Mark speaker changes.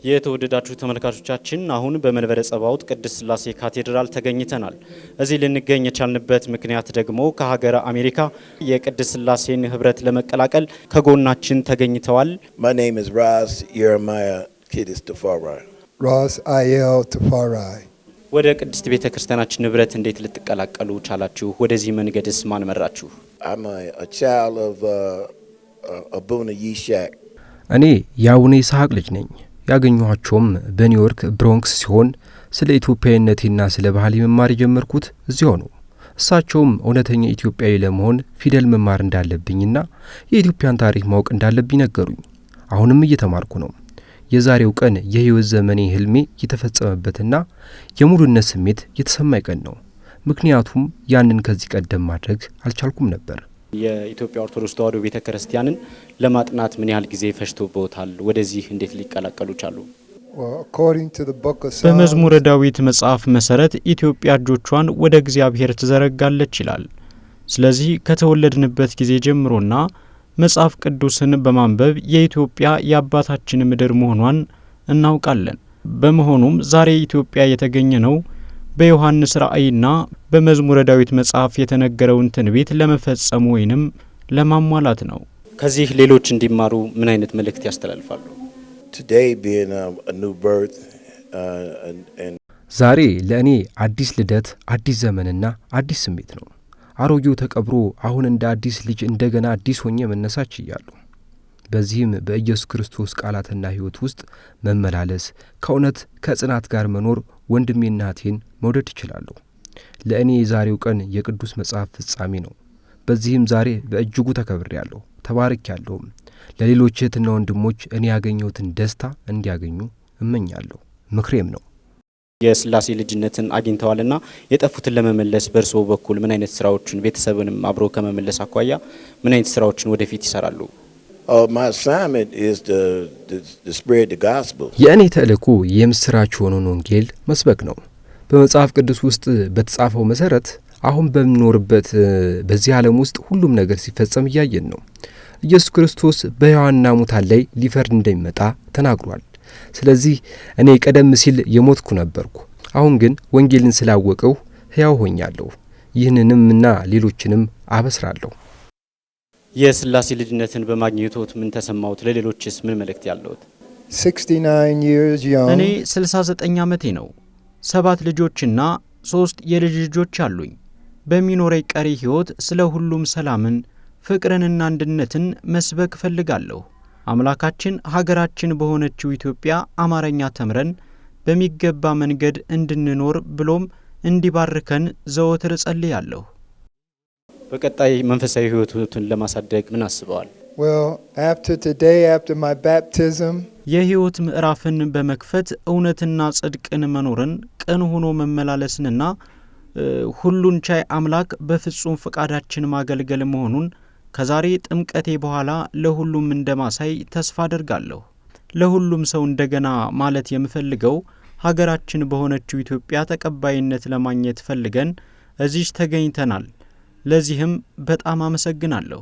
Speaker 1: የተወደዳችሁ ተመልካቾቻችን አሁን በመንበረ ጸባዖት ቅድስት ሥላሴ ካቴድራል ተገኝተናል። እዚህ ልንገኝ የቻልንበት ምክንያት ደግሞ ከሀገረ አሜሪካ የቅድስት ሥላሴን ህብረት ለመቀላቀል ከጎናችን ተገኝተዋል።
Speaker 2: My name is Ras Jeremiah Kiddis Tafari.
Speaker 3: Ras Ayel Tafari.
Speaker 1: ወደ ቅድስት ቤተክርስቲያናችን ህብረት እንዴት ልትቀላቀሉ ቻላችሁ? ወደዚህ መንገድስ ማን መራችሁ?
Speaker 2: I'm a child of Abuna Yishak.
Speaker 4: እኔ የአቡነ ይስሐቅ ልጅ ነኝ። ያገኘኋቸውም በኒውዮርክ ብሮንክስ ሲሆን ስለ ኢትዮጵያዊነትና ስለ ባህል መማር የጀመርኩት እዚያው ነው። እሳቸውም እውነተኛ ኢትዮጵያዊ ለመሆን ፊደል መማር እንዳለብኝና የኢትዮጵያን ታሪክ ማወቅ እንዳለብኝ ነገሩኝ። አሁንም እየተማርኩ ነው። የዛሬው ቀን የህይወት ዘመኔ ህልሜ የተፈጸመበትና የሙሉነት ስሜት የተሰማኝ ቀን ነው። ምክንያቱም ያንን ከዚህ ቀደም ማድረግ አልቻልኩም ነበር።
Speaker 1: የኢትዮጵያ ኦርቶዶክስ ተዋሕዶ ቤተክርስቲያንን ለማጥናት ምን ያህል ጊዜ ፈጅቶብዎታል? ወደዚህ እንዴት ሊቀላቀሉ ቻሉ?
Speaker 5: በመዝሙረ ዳዊት መጽሐፍ መሰረት ኢትዮጵያ እጆቿን ወደ እግዚአብሔር ትዘረጋለች ይላል። ስለዚህ ከተወለድንበት ጊዜ ጀምሮና መጽሐፍ ቅዱስን በማንበብ የኢትዮጵያ የአባታችን ምድር መሆኗን እናውቃለን። በመሆኑም ዛሬ ኢትዮጵያ የተገኘ ነው በዮሐንስ ራእይና በመዝሙረ ዳዊት መጽሐፍ የተነገረውን ትንቢት ለመፈጸም ወይንም ለማሟላት ነው።
Speaker 1: ከዚህ ሌሎች እንዲማሩ ምን አይነት መልእክት ያስተላልፋሉ?
Speaker 2: Today being a new birth
Speaker 4: ዛሬ ለእኔ አዲስ ልደት፣ አዲስ ዘመንና አዲስ ስሜት ነው። አሮጌው ተቀብሮ አሁን እንደ አዲስ ልጅ እንደገና አዲስ ሆኜ መነሳች እያሉ በዚህም በኢየሱስ ክርስቶስ ቃላትና ሕይወት ውስጥ መመላለስ፣ ከእውነት ከጽናት ጋር መኖር፣ ወንድሜና እህቴን መውደድ እችላለሁ። ለእኔ የዛሬው ቀን የቅዱስ መጽሐፍ ፍጻሜ ነው። በዚህም ዛሬ በእጅጉ ተከብሬያለሁ፣ ተባርኬያለሁ። ለሌሎች እህትና ወንድሞች እኔ ያገኘሁትን ደስታ እንዲያገኙ እመኛለሁ፣ ምክሬም ነው።
Speaker 1: የሥላሴ ልጅነትን አግኝተዋልና የጠፉትን ለመመለስ በእርስዎ በኩል ምን አይነት ስራዎችን ቤተሰብንም አብሮ ከመመለስ አኳያ ምን አይነት ስራዎችን ወደፊት ይሰራሉ?
Speaker 2: my assignment is to spread the gospel.
Speaker 4: የእኔ ተልእኮ የምስራች የሆነውን ወንጌል መስበክ ነው። በመጽሐፍ ቅዱስ ውስጥ በተጻፈው መሰረት አሁን በምንኖርበት በዚህ ዓለም ውስጥ ሁሉም ነገር ሲፈጸም እያየን ነው። ኢየሱስ ክርስቶስ በሕያዋንና ሙታን ላይ ሊፈርድ እንደሚመጣ ተናግሯል። ስለዚህ እኔ ቀደም ሲል የሞትኩ ነበርኩ። አሁን ግን ወንጌልን ስላወቀው ሕያው ሆኛለሁ። ይህንንምና ሌሎችንም አበስራለሁ።
Speaker 1: የሥላሴ ልጅነትን በማግኘቶት ምን ተሰማዎት? ለሌሎችስ ምን መልእክት ያለዎት?
Speaker 3: 69 years young.
Speaker 5: እኔ 69 ዓመቴ ነው። 7 ልጆችና 3 የልጅ ልጆች አሉኝ። በሚኖረኝ ቀሪ ሕይወት ስለ ሁሉም ሰላምን፣ ፍቅርንና አንድነትን መስበክ እፈልጋለሁ። አምላካችን ሀገራችን በሆነችው ኢትዮጵያ አማርኛ ተምረን በሚገባ መንገድ እንድንኖር ብሎም እንዲባርከን ዘወትር ጸልያለሁ።
Speaker 1: በቀጣይ መንፈሳዊ ሕይወቱን ለማሳደግ ምን አስበዋል?
Speaker 3: Well, after my baptism,
Speaker 5: የሕይወት ምዕራፍን በመክፈት እውነትና ጽድቅን መኖርን፣ ቅን ሆኖ መመላለስንና ሁሉን ቻይ አምላክ በፍጹም ፈቃዳችን ማገልገል መሆኑን ከዛሬ ጥምቀቴ በኋላ ለሁሉም እንደማሳይ ተስፋ አደርጋለሁ። ለሁሉም ሰው እንደገና ማለት የምፈልገው ሀገራችን በሆነችው ኢትዮጵያ ተቀባይነት ለማግኘት ፈልገን እዚህ ተገኝተናል። ለዚህም በጣም አመሰግናለሁ።